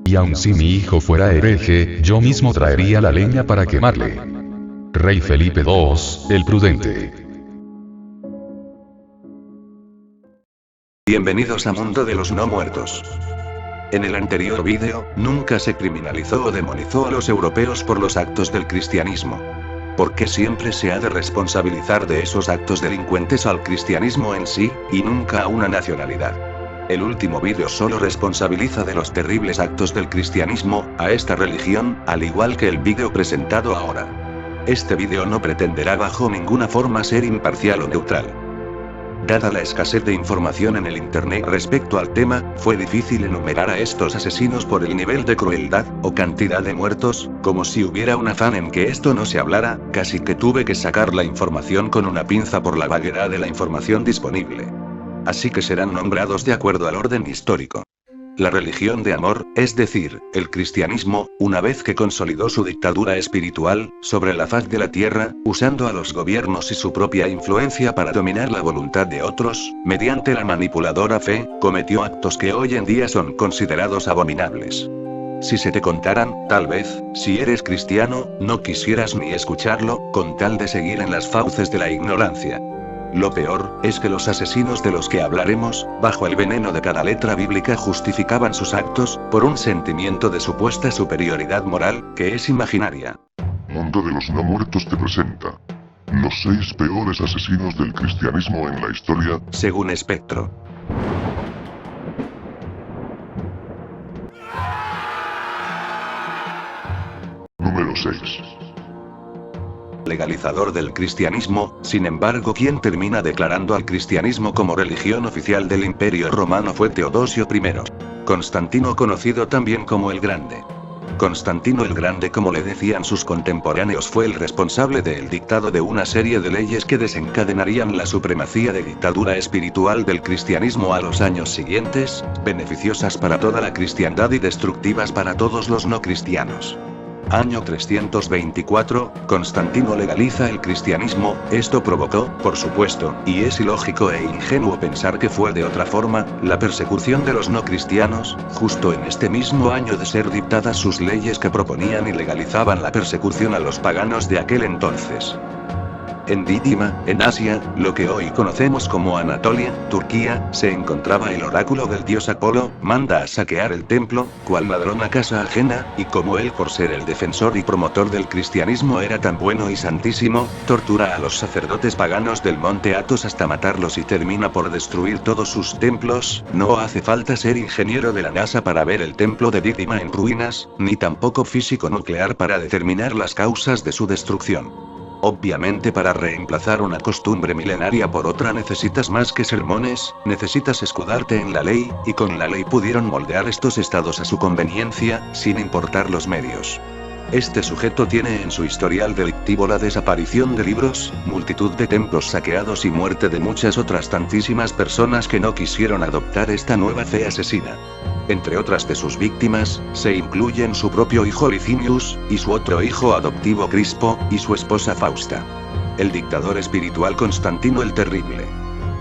Y aun si mi hijo fuera hereje, yo mismo traería la leña para quemarle. Rey Felipe II, el Prudente. Bienvenidos a Mundo de los No Muertos. En el anterior vídeo, nunca se criminalizó o demonizó a los europeos por los actos del cristianismo. ¿Por qué siempre se ha de responsabilizar de esos actos delincuentes al cristianismo en sí, y nunca a una nacionalidad? El último vídeo solo responsabiliza de los terribles actos del cristianismo a esta religión, al igual que el vídeo presentado ahora. Este vídeo no pretenderá bajo ninguna forma ser imparcial o neutral. Dada la escasez de información en el internet respecto al tema, fue difícil enumerar a estos asesinos por el nivel de crueldad, o cantidad de muertos, como si hubiera un afán en que esto no se hablara, casi que tuve que sacar la información con una pinza por la vaguedad de la información disponible. Así que serán nombrados de acuerdo al orden histórico. La religión de amor, es decir, el cristianismo, una vez que consolidó su dictadura espiritual sobre la faz de la tierra, usando a los gobiernos y su propia influencia para dominar la voluntad de otros, mediante la manipuladora fe, cometió actos que hoy en día son considerados abominables. Si se te contaran, tal vez, si eres cristiano, no quisieras ni escucharlo, con tal de seguir en las fauces de la ignorancia. Lo peor, es que los asesinos de los que hablaremos, bajo el veneno de cada letra bíblica justificaban sus actos, por un sentimiento de supuesta superioridad moral, que es imaginaria. Mundo de los No Muertos te presenta los 6 peores asesinos del cristianismo en la historia, según Espectro. Número 6. Legalizador del cristianismo, sin embargo, quien termina declarando al cristianismo como religión oficial del Imperio Romano fue Teodosio I. Constantino, conocido también como el Grande. Constantino el Grande, como le decían sus contemporáneos, fue el responsable del dictado de una serie de leyes que desencadenarían la supremacía de dictadura espiritual del cristianismo a los años siguientes, beneficiosas para toda la cristiandad y destructivas para todos los no cristianos. Año 324, Constantino legaliza el cristianismo. Esto provocó, por supuesto, y es ilógico e ingenuo pensar que fue de otra forma, la persecución de los no cristianos, justo en este mismo año de ser dictadas sus leyes que proponían y legalizaban la persecución a los paganos de aquel entonces. En Dídima, en Asia, lo que hoy conocemos como Anatolia, Turquía, se encontraba el oráculo del dios Apolo. Manda a saquear el templo, cual ladrón a casa ajena, y como él, por ser el defensor y promotor del cristianismo, era tan bueno y santísimo, tortura a los sacerdotes paganos del monte Athos hasta matarlos y termina por destruir todos sus templos. No hace falta ser ingeniero de la NASA para ver el templo de Dídima en ruinas, ni tampoco físico nuclear para determinar las causas de su destrucción. Obviamente, para reemplazar una costumbre milenaria por otra necesitas más que sermones, necesitas escudarte en la ley, y con la ley pudieron moldear estos estados a su conveniencia, sin importar los medios. Este sujeto tiene en su historial delictivo la desaparición de libros, multitud de templos saqueados y muerte de muchas otras tantísimas personas que no quisieron adoptar esta nueva fe asesina. Entre otras de sus víctimas, se incluyen su propio hijo Licinius, y su otro hijo adoptivo Crispo, y su esposa Fausta. El dictador espiritual Constantino el Terrible.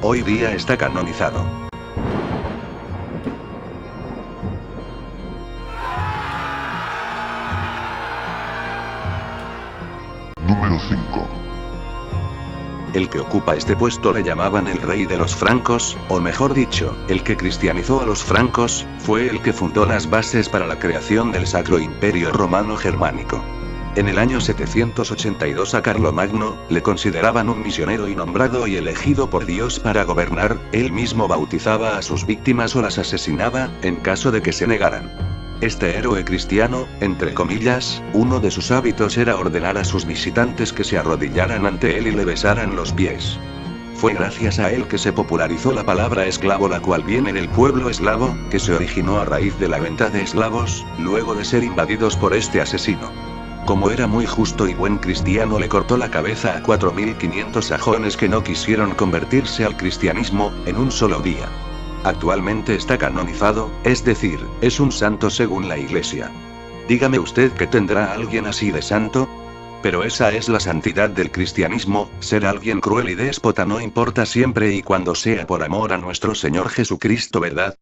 Hoy día está canonizado. Número 5. El que ocupa este puesto le llamaban el rey de los francos, o mejor dicho, el que cristianizó a los francos, fue el que fundó las bases para la creación del Sacro Imperio Romano Germánico. En el año 782 a Carlomagno, le consideraban un misionero y nombrado y elegido por Dios para gobernar. Él mismo bautizaba a sus víctimas o las asesinaba, en caso de que se negaran. Este héroe cristiano, entre comillas, uno de sus hábitos era ordenar a sus visitantes que se arrodillaran ante él y le besaran los pies. Fue gracias a él que se popularizó la palabra esclavo, la cual viene del pueblo eslavo, que se originó a raíz de la venta de esclavos, luego de ser invadidos por este asesino. Como era muy justo y buen cristiano, le cortó la cabeza a 4.500 sajones que no quisieron convertirse al cristianismo, en un solo día. Actualmente está canonizado, es decir, es un santo según la Iglesia. Dígame usted que tendrá alguien así de santo. Pero esa es la santidad del cristianismo, ser alguien cruel y déspota no importa siempre y cuando sea por amor a nuestro Señor Jesucristo, ¿verdad?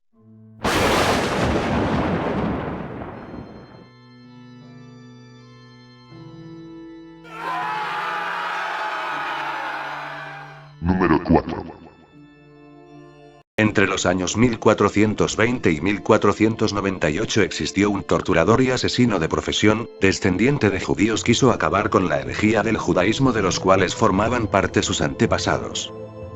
Entre los años 1420 y 1498 existió un torturador y asesino de profesión, descendiente de judíos. Quiso acabar con la herejía del judaísmo de los cuales formaban parte sus antepasados.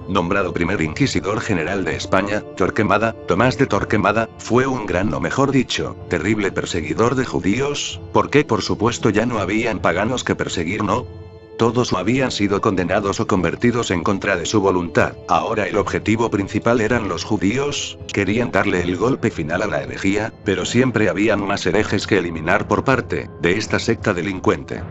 Nombrado primer inquisidor general de España, Torquemada, Tomás de Torquemada, fue un gran o mejor dicho, terrible perseguidor de judíos, porque por supuesto ya no habían paganos que perseguir, ¿no? Todos habían sido condenados o convertidos en contra de su voluntad. Ahora el objetivo principal eran los judíos, querían darle el golpe final a la herejía, pero siempre habían más herejes que eliminar por parte de esta secta delincuente.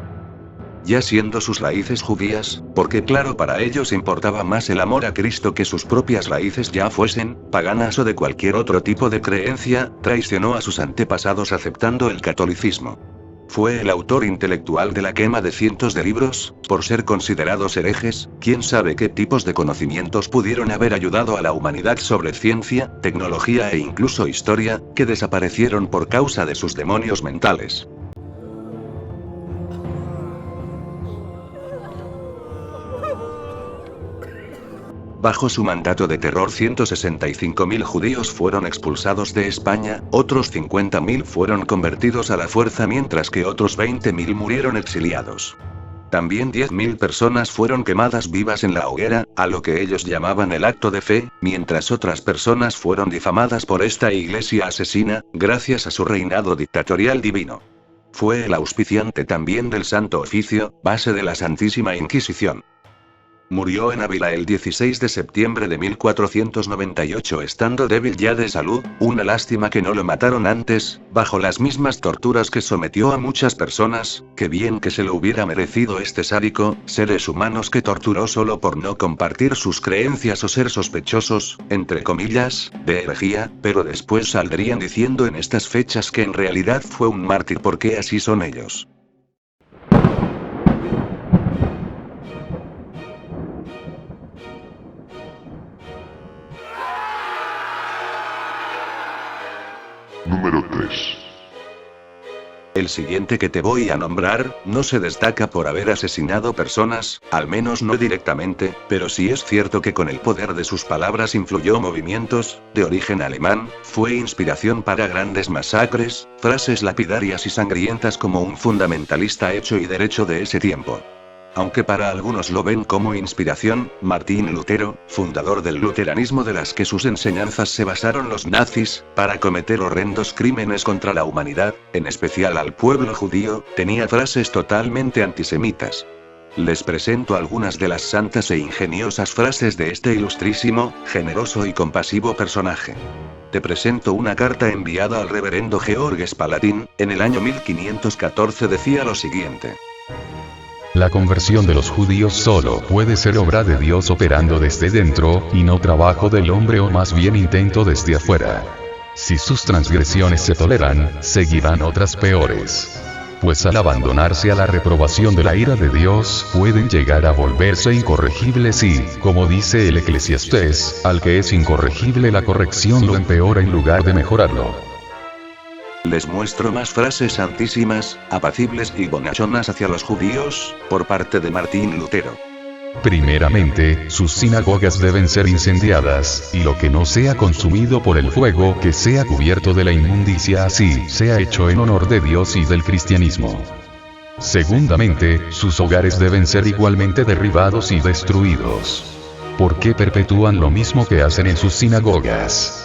Ya siendo sus raíces judías, porque claro, para ellos importaba más el amor a Cristo que sus propias raíces ya fuesen paganas o de cualquier otro tipo de creencia, traicionó a sus antepasados aceptando el catolicismo. Fue el autor intelectual de la quema de cientos de libros, por ser considerados herejes. Quién sabe qué tipos de conocimientos pudieron haber ayudado a la humanidad sobre ciencia, tecnología e incluso historia, que desaparecieron por causa de sus demonios mentales. Bajo su mandato de terror 165.000 judíos fueron expulsados de España, otros 50.000 fueron convertidos a la fuerza mientras que otros 20.000 murieron exiliados. También 10.000 personas fueron quemadas vivas en la hoguera, a lo que ellos llamaban el acto de fe, mientras otras personas fueron difamadas por esta iglesia asesina, gracias a su reinado dictatorial divino. Fue el auspiciante también del Santo Oficio, base de la Santísima Inquisición. Murió en Ávila el 16 de septiembre de 1498 estando débil ya de salud, una lástima que no lo mataron antes, bajo las mismas torturas que sometió a muchas personas, que bien que se lo hubiera merecido este sádico, seres humanos que torturó solo por no compartir sus creencias o ser sospechosos, entre comillas, de herejía, pero después saldrían diciendo en estas fechas que en realidad fue un mártir porque así son ellos. Número 3. El siguiente que te voy a nombrar, no se destaca por haber asesinado personas, al menos no directamente, pero sí es cierto que con el poder de sus palabras influyó movimientos, de origen alemán, fue inspiración para grandes masacres, frases lapidarias y sangrientas como un fundamentalista hecho y derecho de ese tiempo. Aunque para algunos lo ven como inspiración, Martín Lutero, fundador del luteranismo de las que sus enseñanzas se basaron los nazis, para cometer horrendos crímenes contra la humanidad, en especial al pueblo judío, tenía frases totalmente antisemitas. Les presento algunas de las santas e ingeniosas frases de este ilustrísimo, generoso y compasivo personaje. Te presento una carta enviada al reverendo Georg Spalatin, en el año 1514 decía lo siguiente. La conversión de los judíos solo puede ser obra de Dios operando desde dentro, y no trabajo del hombre o más bien intento desde afuera. Si sus transgresiones se toleran, seguirán otras peores. Pues al abandonarse a la reprobación de la ira de Dios, pueden llegar a volverse incorregibles y, como dice el Eclesiastés, al que es incorregible la corrección lo empeora en lugar de mejorarlo. Les muestro más frases santísimas, apacibles y bonachonas hacia los judíos, por parte de Martín Lutero. Primeramente, sus sinagogas deben ser incendiadas, y lo que no sea consumido por el fuego que sea cubierto de la inmundicia, así sea hecho en honor de Dios y del cristianismo. Segundamente, sus hogares deben ser igualmente derribados y destruidos. ¿Por qué perpetúan lo mismo que hacen en sus sinagogas?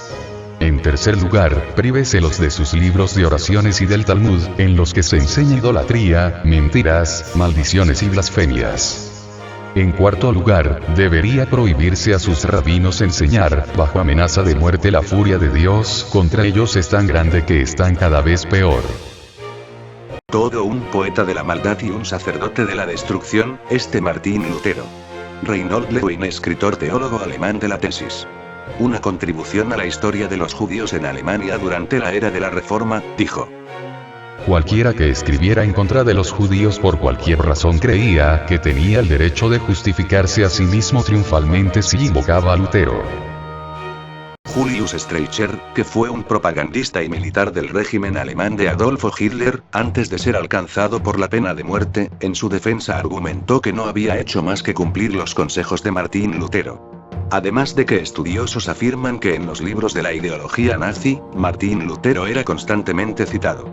En tercer lugar, príveselos de sus libros de oraciones y del Talmud, en los que se enseña idolatría, mentiras, maldiciones y blasfemias. En cuarto lugar, debería prohibirse a sus rabinos enseñar, bajo amenaza de muerte la furia de Dios contra ellos es tan grande que están cada vez peor. Todo un poeta de la maldad y un sacerdote de la destrucción, este Martín Lutero. Reinhold Lewin, escritor teólogo alemán de la tesis. Una contribución a la historia de los judíos en Alemania durante la era de la Reforma, dijo. Cualquiera que escribiera en contra de los judíos por cualquier razón creía que tenía el derecho de justificarse a sí mismo triunfalmente si invocaba a Lutero. Julius Streicher, que fue un propagandista y militar del régimen alemán de Adolfo Hitler, antes de ser alcanzado por la pena de muerte, en su defensa argumentó que no había hecho más que cumplir los consejos de Martín Lutero. Además de que estudiosos afirman que en los libros de la ideología nazi, Martín Lutero era constantemente citado.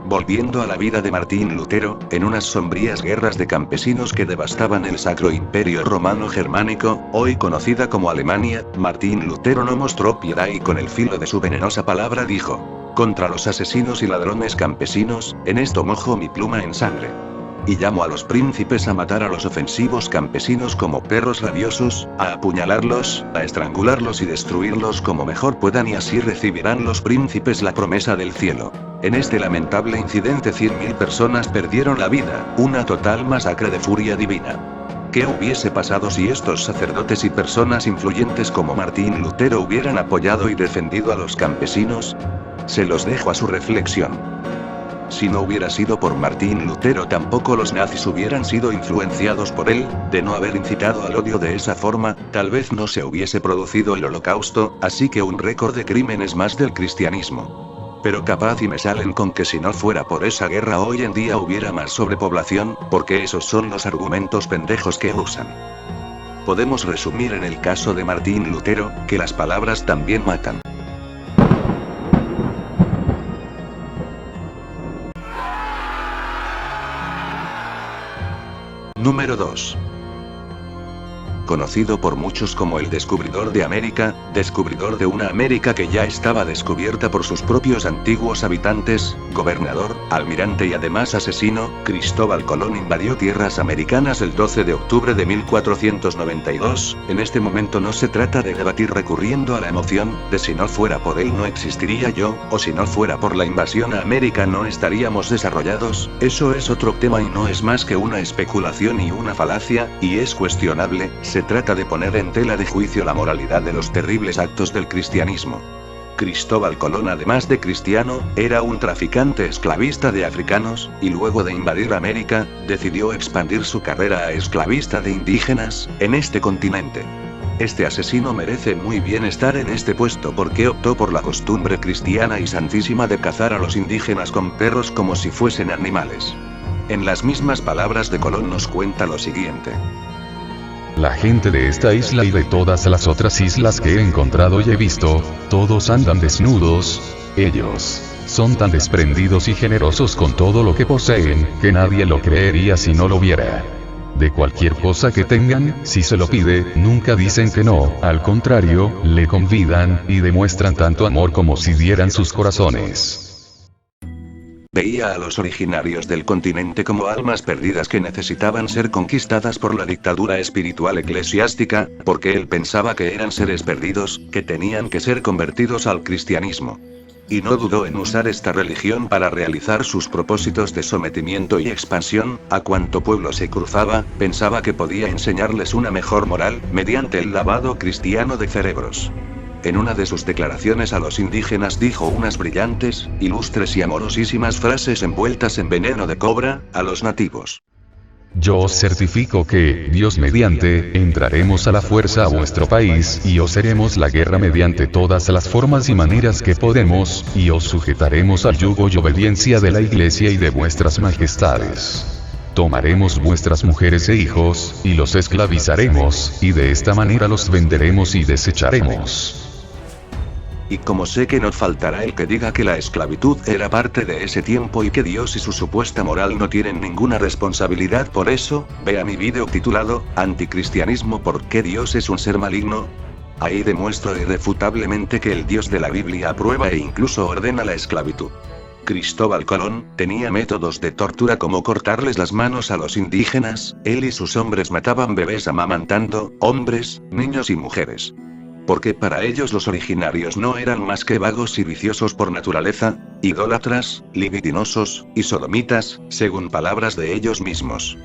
Volviendo a la vida de Martín Lutero, en unas sombrías guerras de campesinos que devastaban el Sacro Imperio Romano Germánico, hoy conocida como Alemania, Martín Lutero no mostró piedad y con el filo de su venenosa palabra dijo: contra los asesinos y ladrones campesinos, en esto mojo mi pluma en sangre. Y llamo a los príncipes a matar a los ofensivos campesinos como perros rabiosos, a apuñalarlos, a estrangularlos y destruirlos como mejor puedan, y así recibirán los príncipes la promesa del cielo. En este lamentable incidente 100.000 personas perdieron la vida, una total masacre de furia divina. ¿Qué hubiese pasado si estos sacerdotes y personas influyentes como Martín Lutero hubieran apoyado y defendido a los campesinos? Se los dejo a su reflexión. Si no hubiera sido por Martín Lutero, tampoco los nazis hubieran sido influenciados por él. De no haber incitado al odio de esa forma, tal vez no se hubiese producido el Holocausto, así que un récord de crímenes más del cristianismo. Pero capaz y me salen con que si no fuera por esa guerra hoy en día hubiera más sobrepoblación, porque esos son los argumentos pendejos que usan. Podemos resumir en el caso de Martín Lutero, que las palabras también matan. Número 2. Conocido por muchos como el descubridor de América, descubridor de una América que ya estaba descubierta por sus propios antiguos habitantes, gobernador, almirante y además asesino, Cristóbal Colón invadió tierras americanas el 12 de octubre de 1492. En este momento no se trata de debatir recurriendo a la emoción, de si no fuera por él no existiría yo, o si no fuera por la invasión a América no estaríamos desarrollados. Eso es otro tema y no es más que una especulación y una falacia, y es cuestionable. Se trata de poner en tela de juicio la moralidad de los terribles actos del cristianismo. Cristóbal Colón, además de cristiano, era un traficante esclavista de africanos, y luego de invadir América, decidió expandir su carrera a esclavista de indígenas, en este continente. Este asesino merece muy bien estar en este puesto porque optó por la costumbre cristiana y santísima de cazar a los indígenas con perros como si fuesen animales. En las mismas palabras de Colón nos cuenta lo siguiente. La gente de esta isla y de todas las otras islas que he encontrado y he visto, todos andan desnudos. Ellos son tan desprendidos y generosos con todo lo que poseen, que nadie lo creería si no lo viera. De cualquier cosa que tengan, si se lo pide, nunca dicen que no, al contrario, le convidan, y demuestran tanto amor como si dieran sus corazones. Veía a los originarios del continente como almas perdidas que necesitaban ser conquistadas por la dictadura espiritual eclesiástica, porque él pensaba que eran seres perdidos, que tenían que ser convertidos al cristianismo. Y no dudó en usar esta religión para realizar sus propósitos de sometimiento y expansión, a cuanto pueblo se cruzaba, pensaba que podía enseñarles una mejor moral, mediante el lavado cristiano de cerebros. En una de sus declaraciones a los indígenas dijo unas brillantes, ilustres y amorosísimas frases envueltas en veneno de cobra, a los nativos. Yo os certifico que, Dios mediante, entraremos a la fuerza a vuestro país, y os haremos la guerra mediante todas las formas y maneras que podemos, y os sujetaremos al yugo y obediencia de la Iglesia y de vuestras majestades. Tomaremos vuestras mujeres e hijos, y los esclavizaremos, y de esta manera los venderemos y desecharemos. Y como sé que no faltará el que diga que la esclavitud era parte de ese tiempo y que Dios y su supuesta moral no tienen ninguna responsabilidad por eso, vea mi vídeo titulado, Anticristianismo, ¿por qué Dios es un ser maligno? Ahí demuestro irrefutablemente que el Dios de la Biblia aprueba e incluso ordena la esclavitud. Cristóbal Colón tenía métodos de tortura como cortarles las manos a los indígenas, él y sus hombres mataban bebés amamantando, hombres, niños y mujeres. Porque para ellos los originarios no eran más que vagos y viciosos por naturaleza, idólatras, libidinosos, y sodomitas, según palabras de ellos mismos.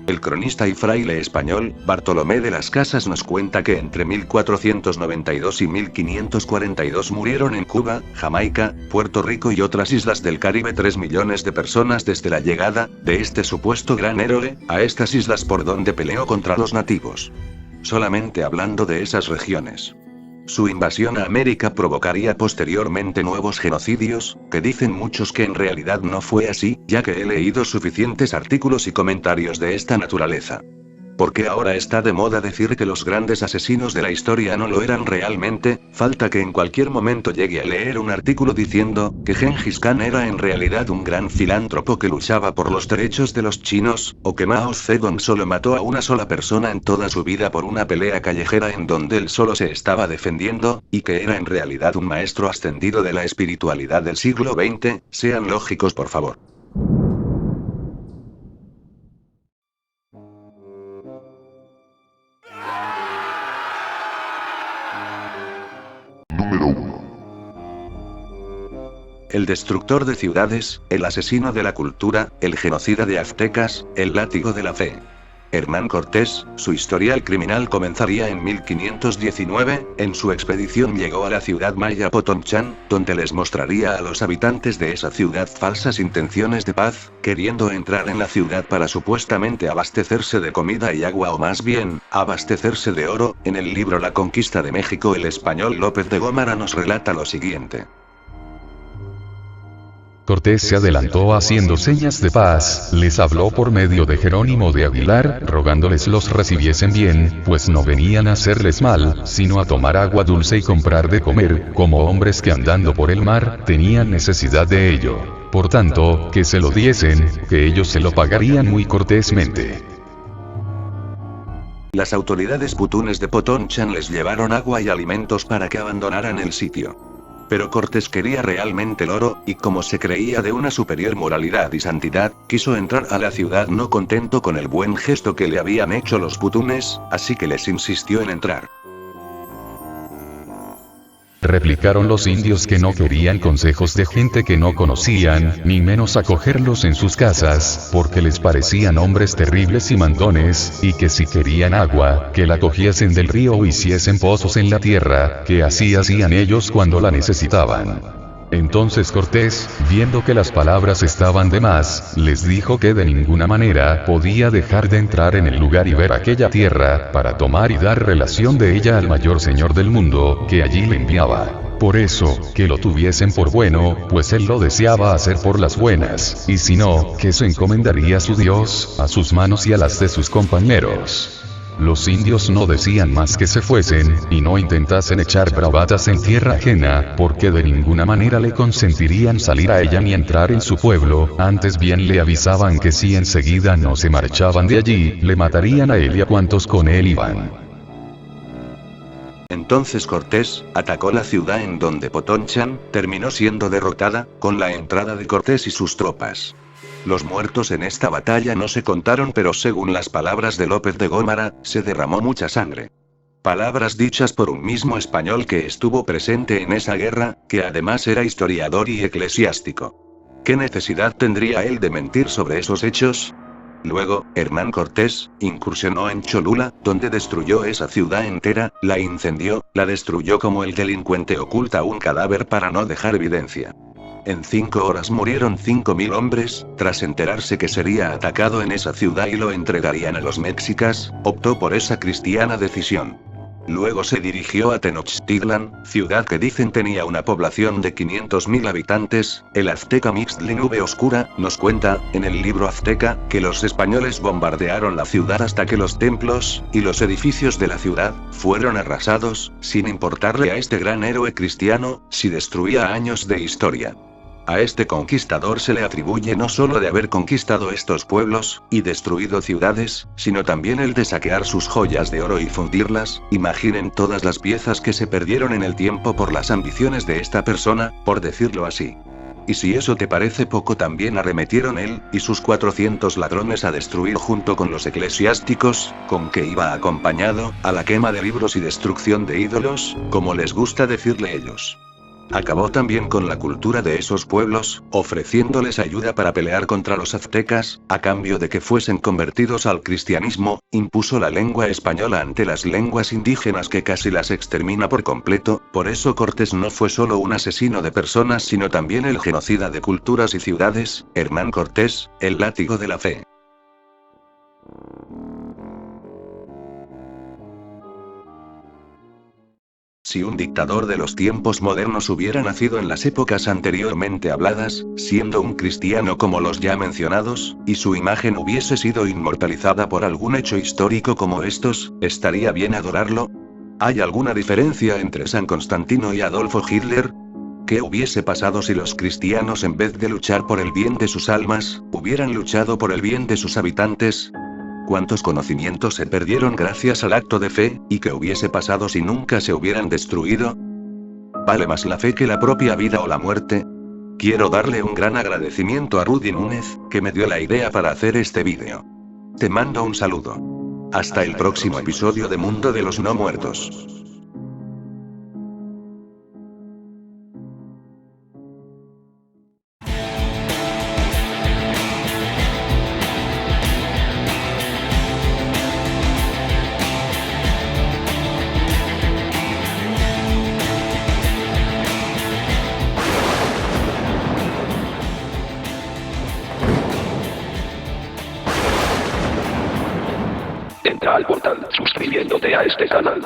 El cronista y fraile español, Bartolomé de las Casas nos cuenta que entre 1492 y 1542 murieron en Cuba, Jamaica, Puerto Rico y otras islas del Caribe 3 millones de personas desde la llegada de este supuesto gran héroe a estas islas por donde peleó contra los nativos. Solamente hablando de esas regiones. Su invasión a América provocaría posteriormente nuevos genocidios, que dicen muchos que en realidad no fue así, ya que he leído suficientes artículos y comentarios de esta naturaleza. Porque ahora está de moda decir que los grandes asesinos de la historia no lo eran realmente, falta que en cualquier momento llegue a leer un artículo diciendo que Gengis Khan era en realidad un gran filántropo que luchaba por los derechos de los chinos, o que Mao Zedong solo mató a una sola persona en toda su vida por una pelea callejera en donde él solo se estaba defendiendo, y que era en realidad un maestro ascendido de la espiritualidad del siglo XX, sean lógicos por favor. Número 1. El destructor de ciudades, el asesino de la cultura, el genocida de aztecas, el látigo de la fe. Hernán Cortés, su historial criminal comenzaría en 1519, en su expedición llegó a la ciudad maya Potonchán, donde les mostraría a los habitantes de esa ciudad falsas intenciones de paz, queriendo entrar en la ciudad para supuestamente abastecerse de comida y agua o más bien, abastecerse de oro. En el libro La conquista de México el español López de Gómara nos relata lo siguiente. Cortés se adelantó haciendo señas de paz, les habló por medio de Jerónimo de Aguilar, rogándoles los recibiesen bien, pues no venían a hacerles mal, sino a tomar agua dulce y comprar de comer, como hombres que andando por el mar, tenían necesidad de ello. Por tanto, que se lo diesen, que ellos se lo pagarían muy cortésmente. Las autoridades putunes de Potonchán les llevaron agua y alimentos para que abandonaran el sitio. Pero Cortés quería realmente el oro, y como se creía de una superior moralidad y santidad, quiso entrar a la ciudad no contento con el buen gesto que le habían hecho los putunes, así que les insistió en entrar. Replicaron los indios que no querían consejos de gente que no conocían, ni menos acogerlos en sus casas, porque les parecían hombres terribles y mandones, y que si querían agua, que la cogiesen del río o hiciesen pozos en la tierra, que así hacían ellos cuando la necesitaban. Entonces Cortés, viendo que las palabras estaban de más, les dijo que de ninguna manera podía dejar de entrar en el lugar y ver aquella tierra, para tomar y dar relación de ella al mayor señor del mundo, que allí le enviaba. Por eso, que lo tuviesen por bueno, pues él lo deseaba hacer por las buenas, y si no, que se encomendaría a su Dios, a sus manos y a las de sus compañeros. Los indios no decían más que se fuesen, y no intentasen echar bravatas en tierra ajena, porque de ninguna manera le consentirían salir a ella ni entrar en su pueblo, antes bien le avisaban que si enseguida no se marchaban de allí, le matarían a él y a cuantos con él iban. Entonces Cortés atacó la ciudad en donde Potonchán terminó siendo derrotada, con la entrada de Cortés y sus tropas. Los muertos en esta batalla no se contaron, pero según las palabras de López de Gómara, se derramó mucha sangre. Palabras dichas por un mismo español que estuvo presente en esa guerra, que además era historiador y eclesiástico. ¿Qué necesidad tendría él de mentir sobre esos hechos? Luego, Hernán Cortés incursionó en Cholula, donde destruyó esa ciudad entera, la incendió, la destruyó como el delincuente oculta un cadáver para no dejar evidencia. En 5 horas murieron 5.000 hombres, tras enterarse que sería atacado en esa ciudad y lo entregarían a los mexicas, optó por esa cristiana decisión. Luego se dirigió a Tenochtitlan, ciudad que dicen tenía una población de 500.000 habitantes. El azteca Mixtli Nube Oscura nos cuenta, en el libro azteca, que los españoles bombardearon la ciudad hasta que los templos y los edificios de la ciudad fueron arrasados, sin importarle a este gran héroe cristiano si destruía años de historia. A este conquistador se le atribuye no solo de haber conquistado estos pueblos, y destruido ciudades, sino también el de saquear sus joyas de oro y fundirlas. Imaginen todas las piezas que se perdieron en el tiempo por las ambiciones de esta persona, por decirlo así. Y si eso te parece poco, también arremetieron él y sus 400 ladrones a destruir junto con los eclesiásticos, con que iba acompañado, a la quema de libros y destrucción de ídolos, como les gusta decirle ellos. Acabó también con la cultura de esos pueblos, ofreciéndoles ayuda para pelear contra los aztecas, a cambio de que fuesen convertidos al cristianismo. Impuso la lengua española ante las lenguas indígenas que casi las extermina por completo. Por eso Cortés no fue solo un asesino de personas, sino también el genocida de culturas y ciudades. Hernán Cortés, el látigo de la fe. Si un dictador de los tiempos modernos hubiera nacido en las épocas anteriormente habladas, siendo un cristiano como los ya mencionados, y su imagen hubiese sido inmortalizada por algún hecho histórico como estos, ¿estaría bien adorarlo? ¿Hay alguna diferencia entre San Constantino y Adolfo Hitler? ¿Qué hubiese pasado si los cristianos, en vez de luchar por el bien de sus almas, hubieran luchado por el bien de sus habitantes? ¿Cuántos conocimientos se perdieron gracias al acto de fe, y qué hubiese pasado si nunca se hubieran destruido? ¿Vale más la fe que la propia vida o la muerte? Quiero darle un gran agradecimiento a Rudy Núñez, que me dio la idea para hacer este vídeo. Te mando un saludo. Hasta el próximo episodio de Mundo de los No Muertos. Entra al portal suscribiéndote a este canal.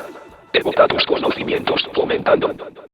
Devota tus conocimientos comentando.